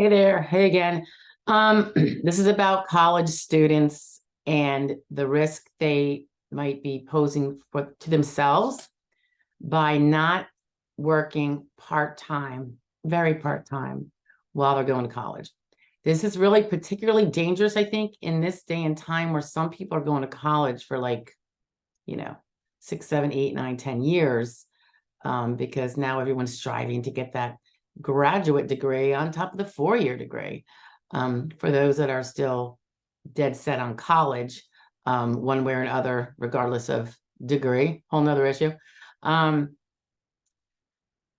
Hey there. Hey again. This is about college students and the risk they might be posing to themselves by not working part-time, very part-time, while they're going to college. This is really particularly dangerous, I think, in this day and time where some people are going to college for like, you know, 6, 7, 8, 9, 10 years, because now everyone's striving to get that graduate degree on top of the 4-year degree. For those that are still dead set on college, one way or another, regardless of degree, whole nother issue.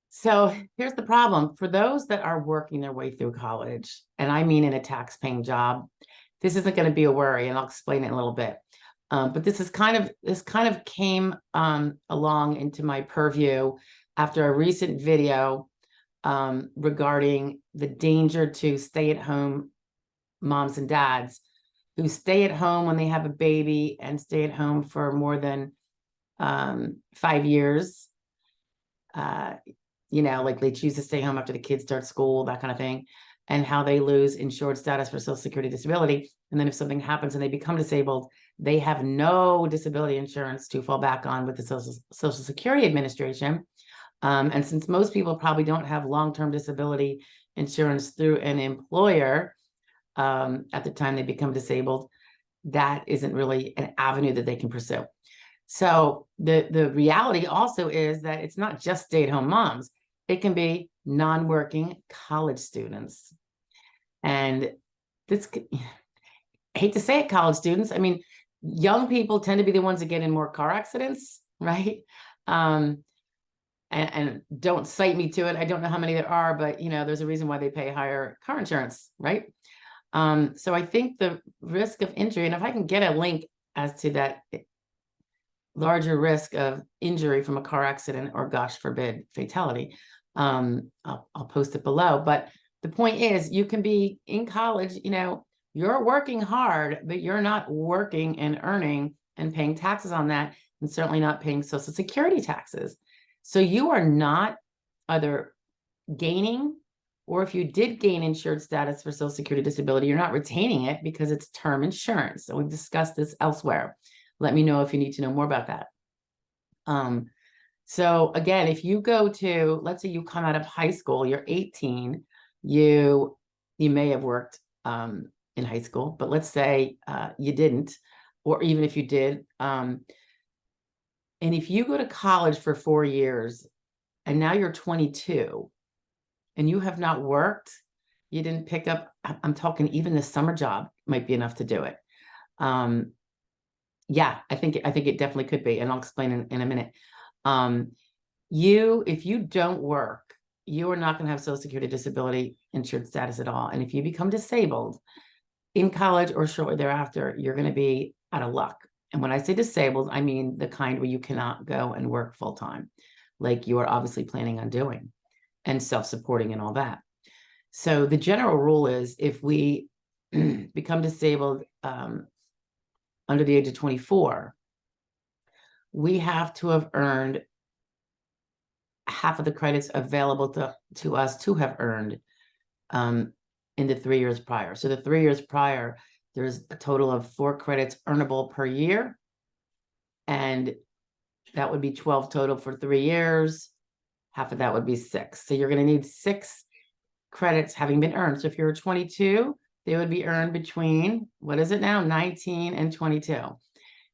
So here's the problem. For those that are working their way through college, and I mean in a tax-paying job, this isn't going to be a worry, and I'll explain it in a little bit. But this kind of came along into my purview after a recent video regarding the danger to stay-at-home moms and dads who stay at home when they have a baby and stay at home for more than 5 years. Like they choose to stay home after the kids start school, that kind of thing, and how they lose insured status for Social Security disability. And then if something happens and they become disabled, they have no disability insurance to fall back on with the Social Security Administration. And since most people probably don't have long-term disability insurance through an employer at the time they become disabled, that isn't really an avenue that they can pursue. So the reality also is that it's not just stay-at-home moms. It can be non-working college students. And this, I hate to say it, college students. I mean, young people tend to be the ones that get in more car accidents, right? And don't cite me to it. I don't know how many there are, but there's a reason why they pay higher car insurance, right? So I think the risk of injury, and if I can get a link as to that larger risk of injury from a car accident or, gosh forbid, fatality, I'll post it below. But the point is, you can be in college, you're working hard, but you're not working and earning and paying taxes on that, and certainly not paying Social Security taxes. So you are not either gaining, or if you did gain insured status for Social Security disability, you're not retaining it because it's term insurance. So we've discussed this elsewhere. Let me know if you need to know more about that. So again, if you go to, let's say you come out of high school, you're 18, you may have worked in high school, but let's say you didn't, or even if you did, and if you go to college for 4 years and now you're 22 and you have not worked, you didn't pick up, I'm talking even the summer job might be enough to do it. Yeah, I think it definitely could be, and I'll explain in a minute. If you don't work, you are not going to have Social Security disability insured status at all. And if you become disabled in college or shortly thereafter, you're going to be out of luck. And when I say disabled, I mean the kind where you cannot go and work full time, like you are obviously planning on doing, and self-supporting and all that. So the general rule is, if we become disabled under the age of 24, we have to have earned half of the credits available to us to have earned in the 3 years prior. So the 3 years prior, there's a total of 4 credits earnable per year. And that would be 12 total for 3 years. Half of that would be 6. So you're going to need 6 credits having been earned. So if you're 22, they would be earned between, what is it now, 19 and 22.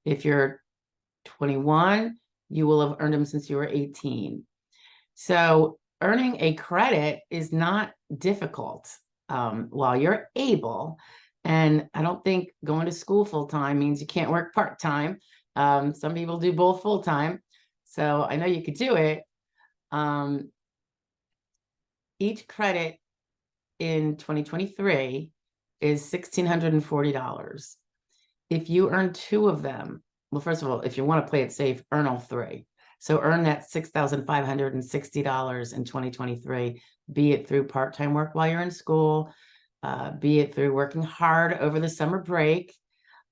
If you're 21, you will have earned them since you were 18. So earning a credit is not difficult while you're able. And I don't think going to school full-time means you can't work part-time. Some people do both full-time. So I know you could do it. Each credit in 2023 is $1,640. If you earn 2 of them, well, first of all, if you want to play it safe, earn all 3. So earn that $6,560 in 2023, be it through part-time work while you're in school, be it through working hard over the summer break,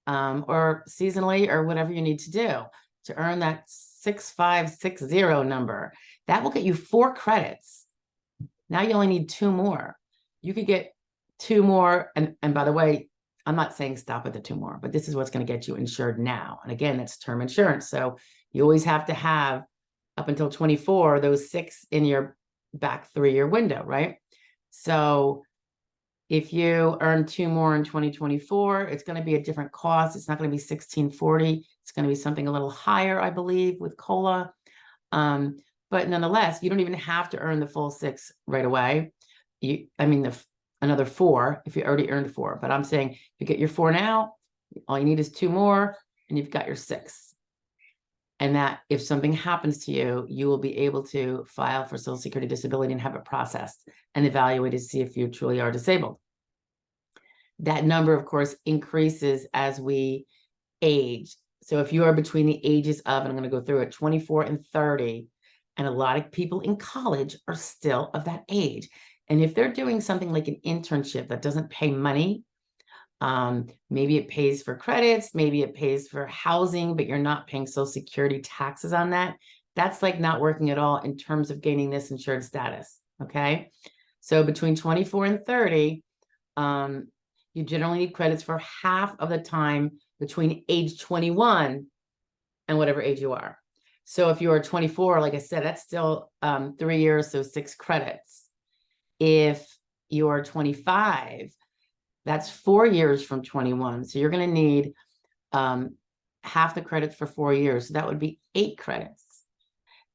or seasonally, or whatever you need to do to earn that 6560 number. That will get you 4 credits. Now you only need 2 more. You could get two more, and by the way, I'm not saying stop at the two more, but this is what's going to get you insured now. And again, that's term insurance. So you always have to have up until 24, those 6 in your back 3-year window, right? So if you earn 2 more in 2024, it's going to be a different cost. It's not going to be $1,640. It's going to be something a little higher, I believe, with COLA. But nonetheless, you don't even have to earn the full 6 right away. Another 4 if you already earned 4. But I'm saying you get your 4 now, all you need is 2 more, and you've got your 6. And that if something happens to you, you will be able to file for Social Security disability and have it processed and evaluated to see if you truly are disabled. That number, of course, increases as we age. So if you are between the ages of, and I'm going to go through it, 24 and 30, and a lot of people in college are still of that age. And if they're doing something like an internship that doesn't pay money, maybe it pays for credits, maybe it pays for housing, but you're not paying Social Security taxes on that. That's like not working at all in terms of gaining this insured status. Okay. So between 24 and 30, you generally need credits for half of the time between age 21 and whatever age you are. So if you are 24, like I said, that's still 3 years, so 6 credits. If you are 25, that's 4 years from 21. So you're going to need half the credits for 4 years. So that would be 8 credits.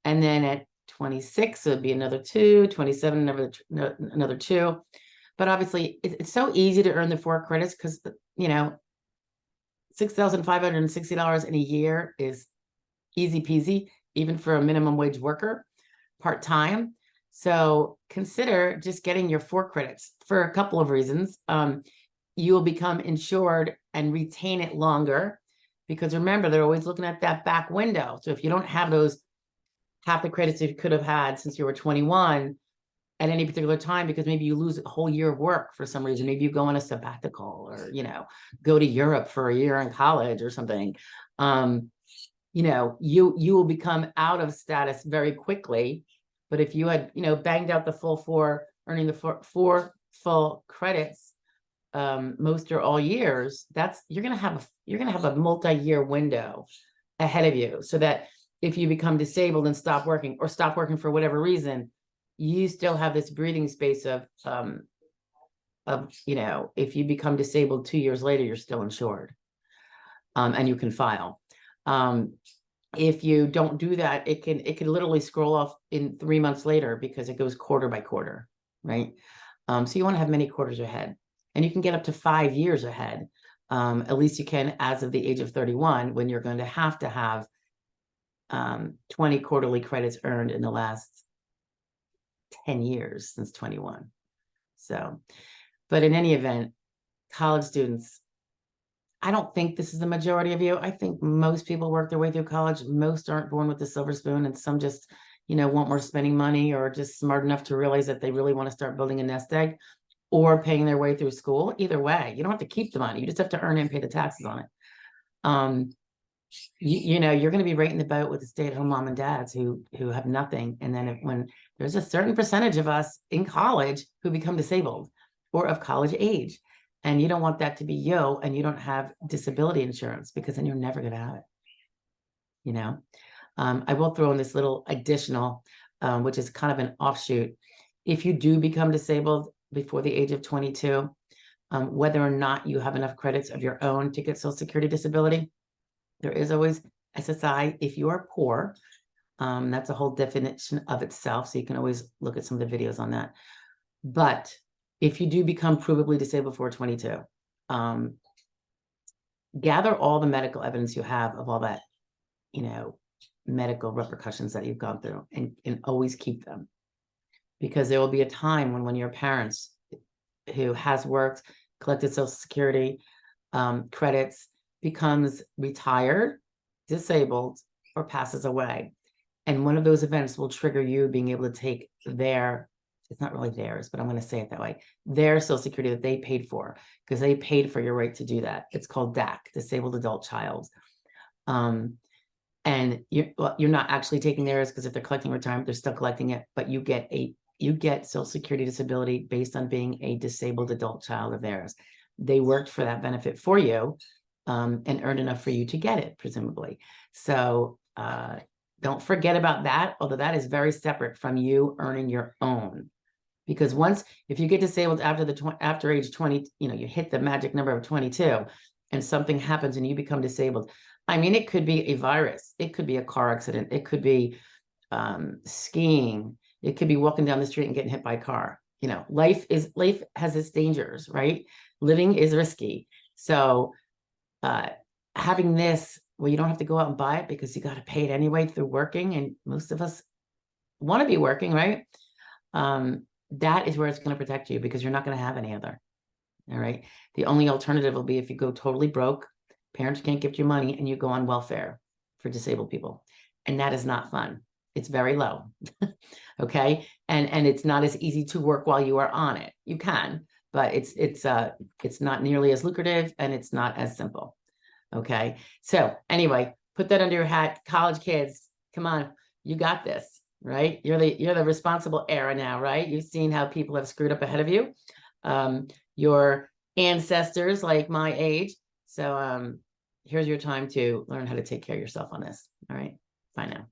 And then at 26, it would be another 2, 27, another 2. But obviously, it's so easy to earn the 4 credits because, $6,560 in a year is easy peasy, even for a minimum wage worker, part-time. So consider just getting your 4 credits for a couple of reasons. You will become insured and retain it longer because remember, they're always looking at that back window. So if you don't have those half the credits you could have had since you were 21 at any particular time, because maybe you lose a whole year of work for some reason, maybe you go on a sabbatical or, go to Europe for a year in college or something, you will become out of status very quickly. But if you had, banged out the full 4, earning the 4 full credits, most or all years, you're gonna have a multi-year window ahead of you, so that if you become disabled and stop working for whatever reason, you still have this breathing space of if you become disabled 2 years later, you're still insured, and you can file. If you don't do that, it can literally scroll off in 3 months later because it goes quarter by quarter, right? So you want to have many quarters ahead, and you can get up to 5 years ahead. At least you can as of the age of 31, when you're going to have 20 quarterly credits earned in the last 10 years since 21. So, but in any event, college students, I don't think this is the majority of you. I think most people work their way through college. Most aren't born with the silver spoon, and some just, want more spending money, or just smart enough to realize that they really want to start building a nest egg, or paying their way through school. Either way, you don't have to keep the money. You just have to earn it and pay the taxes on it. You're going to be right in the boat with the stay-at-home mom and dads who have nothing. And then when there's a certain percentage of us in college who become disabled or of college age, and you don't want that to be you, and you don't have disability insurance, because then you're never going to have it. I will throw in this little additional, which is kind of an offshoot. If you do become disabled before the age of 22, whether or not you have enough credits of your own to get Social Security disability, there is always SSI if you are poor. That's a whole definition of itself, so you can always look at some of the videos on that. But if you do become provably disabled before 22, gather all the medical evidence you have of all that, medical repercussions that you've gone through, and always keep them. Because there will be a time when one of your parents who has worked, collected Social Security credits, becomes retired, disabled, or passes away. And one of those events will trigger you being able to take it's not really theirs, but I'm going to say it that way, their Social Security that they paid for, because they paid for your right to do that. It's called DAC, Disabled Adult Child. And you're not actually taking theirs, because if they're collecting retirement, they're still collecting it, but you get a you get Social Security disability based on being a disabled adult child of theirs. They worked for that benefit for you, and earned enough for you to get it, presumably. So don't forget about that, although that is very separate from you earning your own. Because if you get disabled after age 20, you hit the magic number of 22 and something happens and you become disabled. I mean, it could be a virus. It could be a car accident. It could be skiing. It could be walking down the street and getting hit by a car. Life has its dangers, right? Living is risky. So having this, well, you don't have to go out and buy it because you got to pay it anyway through working. And most of us want to be working, right? That is where it's going to protect you because you're not going to have any other. All right. The only alternative will be if you go totally broke, parents can't give you money, and you go on welfare for disabled people. And that is not fun. It's very low. Okay. And it's not as easy to work while you are on it. You can, but it's not nearly as lucrative and it's not as simple. Okay. So anyway, put that under your hat. College kids, come on, you got this. Right? You're the responsible era now, right? You've seen how people have screwed up ahead of you. Your ancestors, like my age. So here's your time to learn how to take care of yourself on this. All right. Bye now.